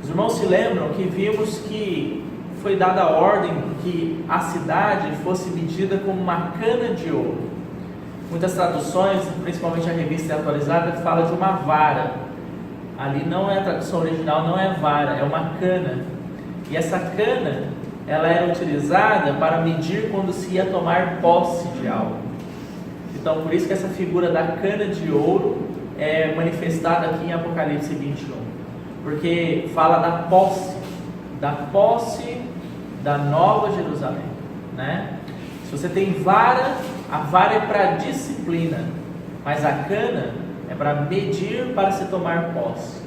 Os irmãos se lembram que vimos que foi dada a ordem que a cidade fosse medida como uma cana de ouro. Muitas traduções, principalmente a Revista Atualizada, fala de uma vara. Ali não é a tradução original, não é vara, é uma cana. E essa cana, ela era utilizada para medir quando se ia tomar posse de algo. Então, por isso que essa figura da cana de ouro é manifestada aqui em Apocalipse 21. Porque fala da posse da Nova Jerusalém, né? Se você tem vara, a vara é para disciplina, mas a cana é para medir, para se tomar posse.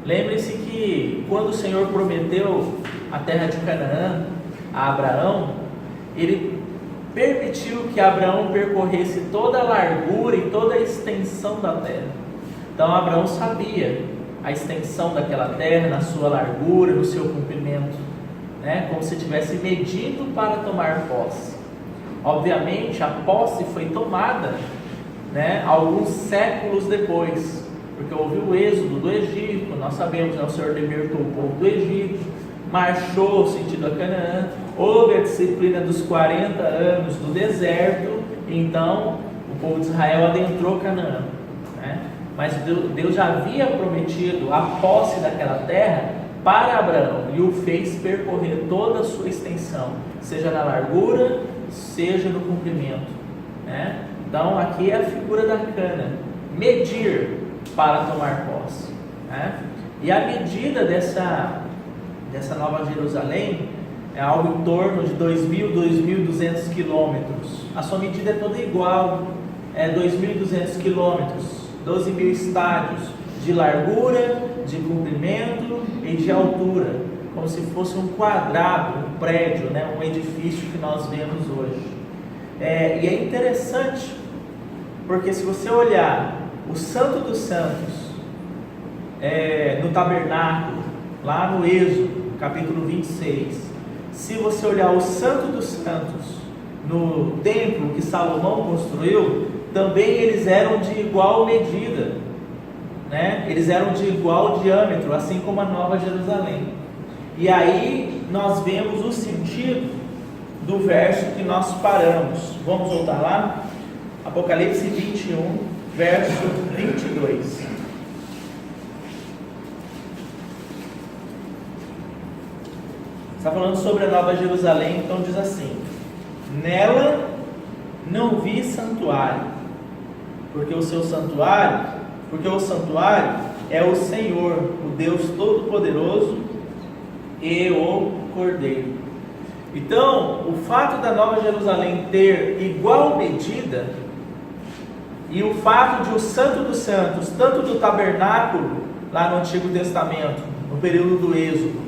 Lembre-se que quando o Senhor prometeu a terra de Canaã a Abraão, Ele permitiu que Abraão percorresse toda a largura e toda a extensão da terra. Então Abraão sabia a extensão daquela terra, na sua largura, no seu comprimento, né? Como se estivesse medindo para tomar posse. Obviamente a posse foi tomada, né, alguns séculos depois, porque houve o êxodo do Egito. Nós sabemos, né, o Senhor libertou o povo do Egito, marchou sentido a Canaã, houve a disciplina dos 40 anos do deserto, então o povo de Israel adentrou Canaã, né? Mas Deus já havia prometido a posse daquela terra para Abraão e o fez percorrer toda a sua extensão, seja na largura, seja no comprimento, né? Então aqui é a figura da cana, medir para tomar posse, né? E a medida dessa Nova Jerusalém é algo em torno de 2.000, 2.200 quilômetros. A sua medida é toda igual, é 2.200 quilômetros, 12.000 estádios de largura, de comprimento e de altura, como se fosse um quadrado, um prédio, né, um edifício que nós vemos hoje. E é interessante, porque se você olhar o Santo dos Santos no tabernáculo, lá no Êxodo, capítulo 26, se você olhar o Santo dos Santos no templo que Salomão construiu, também eles eram de igual medida, né? Eles eram de igual diâmetro, assim como a Nova Jerusalém. E aí nós vemos o sentido do verso que nós paramos. Vamos voltar lá? Apocalipse 21, verso 22. Está falando sobre a Nova Jerusalém, então diz assim: nela não vi santuário, porque o santuário é o Senhor, o Deus Todo-Poderoso e o Cordeiro. Então, o fato da Nova Jerusalém ter igual medida, e o fato de o Santo dos Santos, tanto do tabernáculo lá no Antigo Testamento, no período do Êxodo,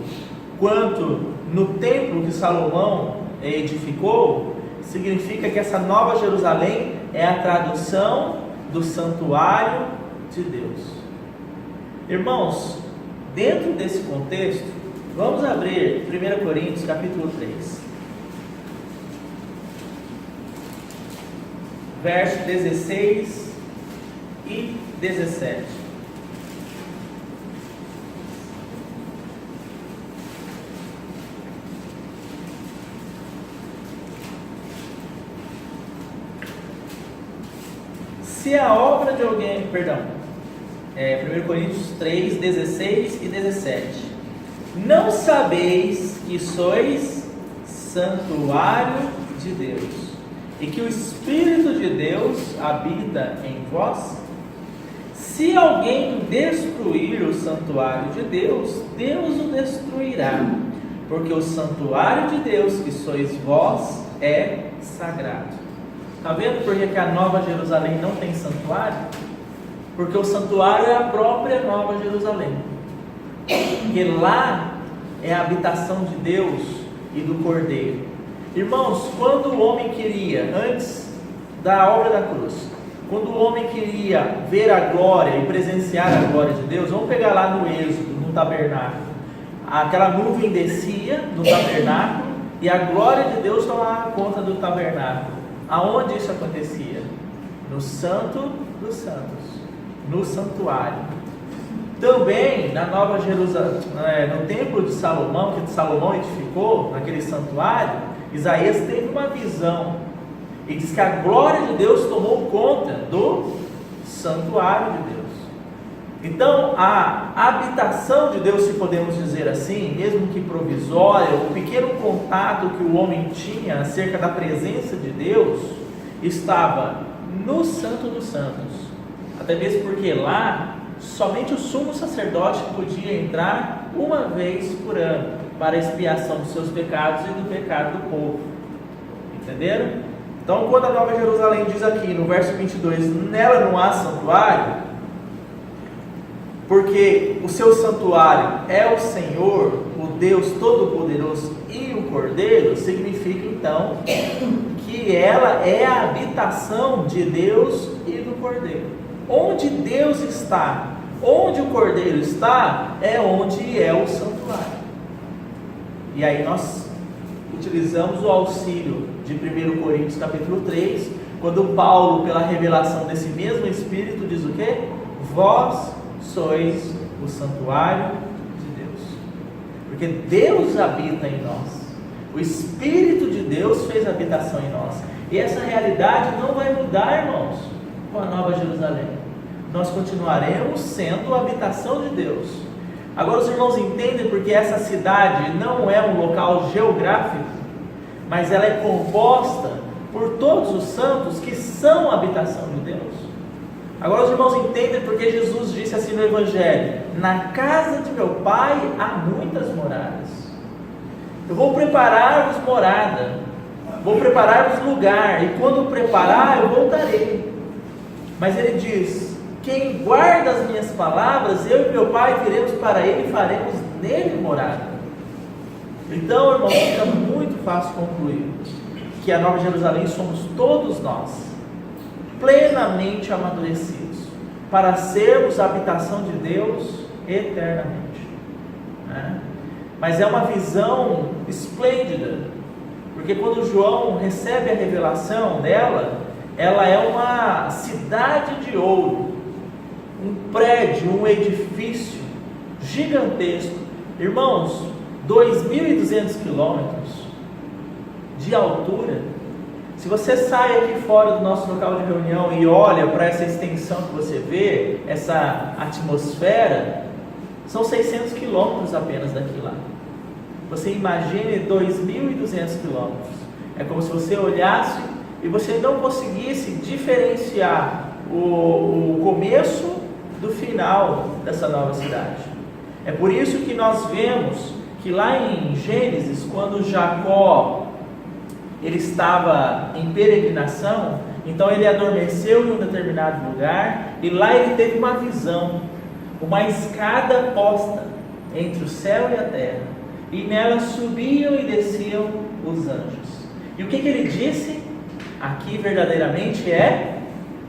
quanto no templo que Salomão edificou, significa que essa Nova Jerusalém é a tradução do santuário de Deus. Irmãos, dentro desse contexto, vamos abrir 1 Coríntios capítulo 3, versos 16 e 17. Se a obra de alguém, 1 Coríntios 3, 16 e 17. Não sabeis que sois santuário de Deus, e que o Espírito de Deus habita em vós? Se alguém destruir o santuário de Deus, Deus o destruirá, porque o santuário de Deus, que sois vós, é sagrado. Está vendo por que a Nova Jerusalém não tem santuário? Porque o santuário é a própria Nova Jerusalém. Porque lá é a habitação de Deus e do Cordeiro. Irmãos, quando o homem queria, antes da obra da cruz, quando o homem queria ver a glória e presenciar a glória de Deus, vamos pegar lá no Êxodo, no tabernáculo. Aquela nuvem descia no tabernáculo e a glória de Deus tomava conta do tabernáculo. Aonde isso acontecia? No Santo dos Santos, no santuário. Também na Nova Jerusalém, no templo de Salomão, que Salomão edificou, naquele santuário, Isaías teve uma visão e diz que a glória de Deus tomou conta do santuário de Deus. Então, a habitação de Deus, se podemos dizer assim, mesmo que provisória, o pequeno contato que o homem tinha acerca da presença de Deus, estava no Santo dos Santos. Até mesmo porque lá, somente o sumo sacerdote podia entrar uma vez por ano, para a expiação dos seus pecados e do pecado do povo. Entenderam? Então, quando a Nova Jerusalém diz aqui, no verso 22, nela não há santuário, porque o seu santuário é o Senhor, o Deus Todo-Poderoso e o Cordeiro, significa então que ela é a habitação de Deus e do Cordeiro. Onde Deus está, onde o Cordeiro está, é onde é o santuário. E aí nós utilizamos o auxílio de 1 Coríntios capítulo 3, quando Paulo, pela revelação desse mesmo Espírito, diz o quê? Vós sois o santuário de Deus, porque Deus habita em nós, o Espírito de Deus fez habitação em nós, e essa realidade não vai mudar, irmãos, com a Nova Jerusalém. Nós continuaremos sendo a habitação de Deus. Agora os irmãos entendem porque essa cidade não é um local geográfico, mas ela é composta por todos os santos que são a habitação de Deus. Agora os irmãos entendem porque Jesus disse assim no Evangelho: na casa de meu Pai há muitas moradas. Eu vou preparar-vos morada, vou preparar-vos lugar, e quando preparar eu voltarei. Mas ele diz: quem guarda as minhas palavras, eu e meu Pai viremos para ele e faremos nele morada. Então, irmãos, fica muito fácil concluir que a Nova Jerusalém somos todos nós, plenamente amadurecidos, para sermos a habitação de Deus eternamente, né? Mas é uma visão esplêndida, porque quando João recebe a revelação dela, ela é uma cidade de ouro, um prédio, um edifício gigantesco, irmãos, 2.200 quilômetros de altura. Se você sai aqui fora do nosso local de reunião e olha para essa extensão que você vê, essa atmosfera, são 600 quilômetros apenas daqui lá. Você imagine 2.200 quilômetros. É como se você olhasse e você não conseguisse diferenciar o começo do final dessa nova cidade. É por isso que nós vemos que lá em Gênesis, quando Jacó ele estava em peregrinação, então ele adormeceu em um determinado lugar, e lá ele teve uma visão, uma escada posta entre o céu e a terra, e nela subiam e desciam os anjos. E o que ele disse? Aqui verdadeiramente é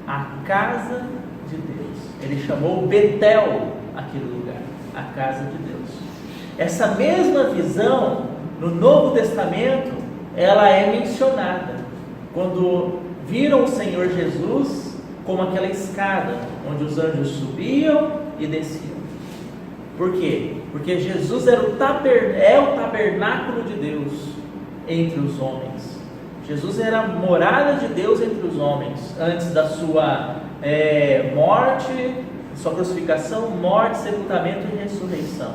a casa de Deus. Ele chamou Betel aquele lugar, a casa de Deus. Essa mesma visão no Novo Testamento, ela é mencionada quando viram o Senhor Jesus como aquela escada onde os anjos subiam e desciam. Por quê? Porque Jesus é o tabernáculo de Deus entre os homens. Jesus era a morada de Deus entre os homens antes da sua morte, sua crucificação, morte, sepultamento e ressurreição,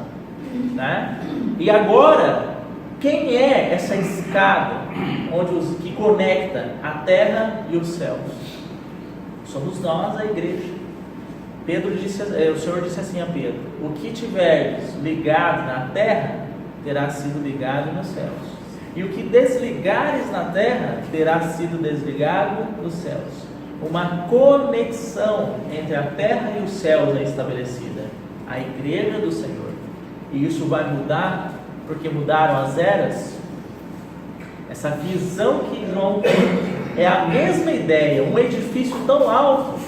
né? E agora, quem é essa escada que conecta a terra e os céus? Somos nós, a igreja. O Senhor disse assim a Pedro: o que tiveres ligado na terra terá sido ligado nos céus, e o que desligares na terra terá sido desligado nos céus. Uma conexão entre a terra e os céus é estabelecida, a igreja do Senhor. E isso vai mudar, porque mudaram as eras. Essa visão que João tem é a mesma ideia, um edifício tão alto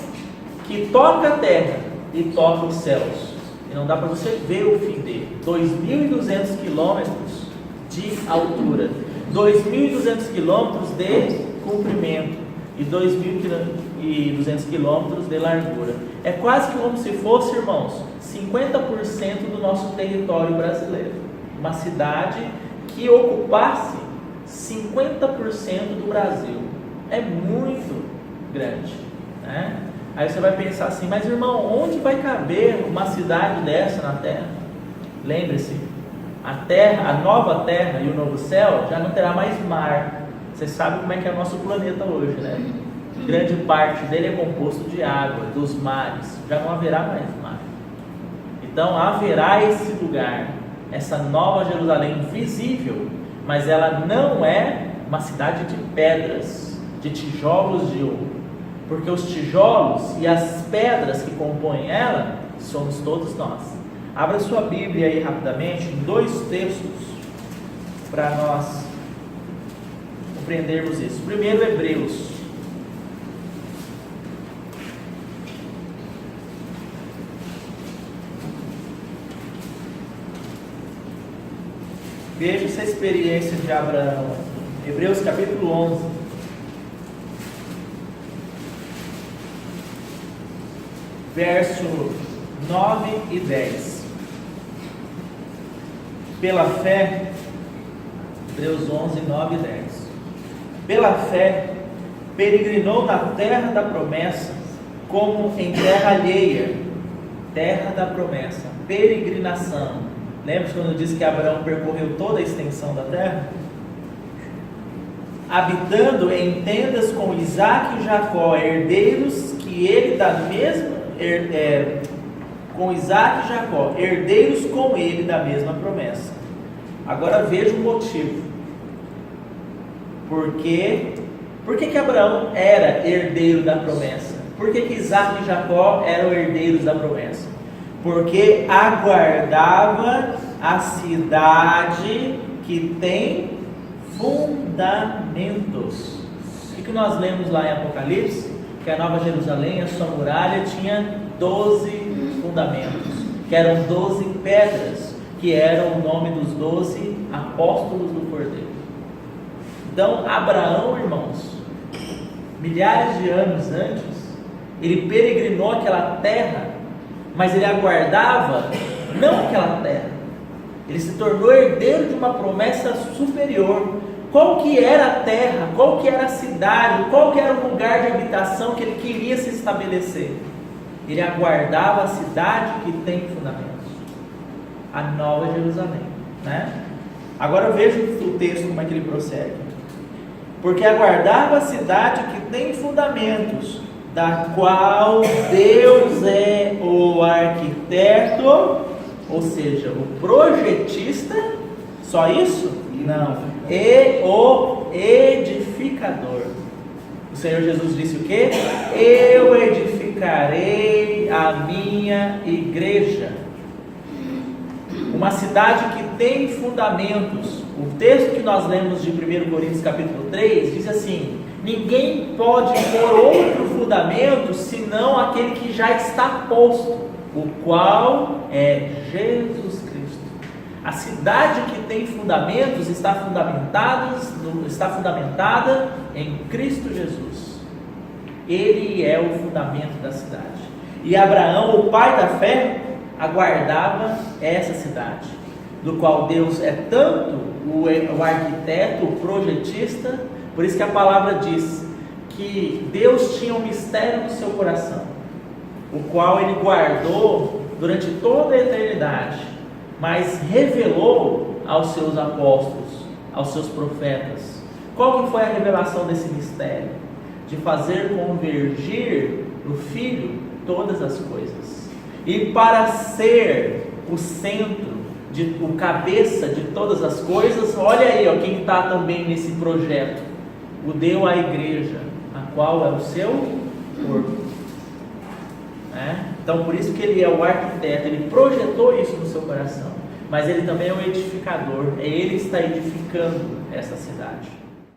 que toca a terra e toca os céus, e não dá para você ver o fim dele. 2.200 quilômetros de altura, 2.200 quilômetros de comprimento, e 2.200 quilômetros de largura. É quase que como se fosse, irmãos, 50% do nosso território brasileiro. Uma cidade que ocupasse 50% do Brasil. É muito grande, né? Aí você vai pensar assim, mas irmão, onde vai caber uma cidade dessa na Terra? Lembre-se, a Terra, a nova Terra e o novo céu já não terá mais mar. Você sabe como é que é o nosso planeta hoje, né? Grande parte dele é composto de água, dos mares. Já não haverá mais mar. Então haverá esse lugar, essa nova Jerusalém visível, mas ela não é uma cidade de pedras, de tijolos de ouro. Porque os tijolos e as pedras que compõem ela somos todos nós. Abra sua Bíblia aí rapidamente em 2 textos para nós compreendermos isso. Primeiro, Hebreus. Veja essa experiência de Abraão. Hebreus capítulo 11. Verso 9 e 10. Pela fé, Hebreus 11, 9 e 10. Pela fé, peregrinou na terra da promessa, como em terra alheia. Terra da promessa, peregrinação. Lembra quando disse que Abraão percorreu toda a extensão da terra? Habitando em tendas com Isaac e Jacó, herdeiros que ele da mesma com Isaac e Jacó, herdeiros com ele da mesma promessa. Agora veja o motivo. Por que Abraão era herdeiro da promessa? Por que Isaac e Jacó eram herdeiros da promessa? Porque aguardava a cidade que tem fundamentos. O que nós lemos lá em Apocalipse? Que a Nova Jerusalém, a sua muralha, tinha 12 fundamentos, que eram 12 pedras, que eram o nome dos 12 apóstolos do Cordeiro. Então, Abraão, irmãos, milhares de anos antes, ele peregrinou aquela terra, mas ele aguardava não aquela terra, ele se tornou herdeiro de uma promessa superior. Qual que era a terra, qual que era a cidade, qual que era o lugar de habitação que ele queria se estabelecer? Ele aguardava a cidade que tem fundamentos, a Nova Jerusalém, né? Agora veja o texto, como é que ele prossegue. Porque aguardava a cidade que tem fundamentos, da qual Deus é o arquiteto, ou seja, o projetista. Só isso? Não. E o edificador. O Senhor Jesus disse o quê? Eu edificarei a minha igreja. Uma cidade que tem fundamentos. O texto que nós lemos de 1 Coríntios capítulo 3 diz assim: ninguém pode pôr outro fundamento senão aquele que já está posto, o qual é Jesus Cristo. A cidade que tem fundamentos está fundamentada em Cristo Jesus. Ele é o fundamento da cidade. E Abraão, o pai da fé, aguardava essa cidade, do qual Deus é tanto o arquiteto, o projetista. Por isso que a palavra diz que Deus tinha um mistério no seu coração, o qual ele guardou durante toda a eternidade, mas revelou aos seus apóstolos, aos seus profetas. Qual que foi a revelação desse mistério? De fazer convergir no Filho todas as coisas. E para ser o centro, o cabeça de todas as coisas, olha aí, ó, quem está também nesse projeto. O deu à igreja, a qual é o seu corpo. Então por isso que ele é o arquiteto, ele projetou isso no seu coração, mas ele também é o edificador, é ele que está edificando essa cidade.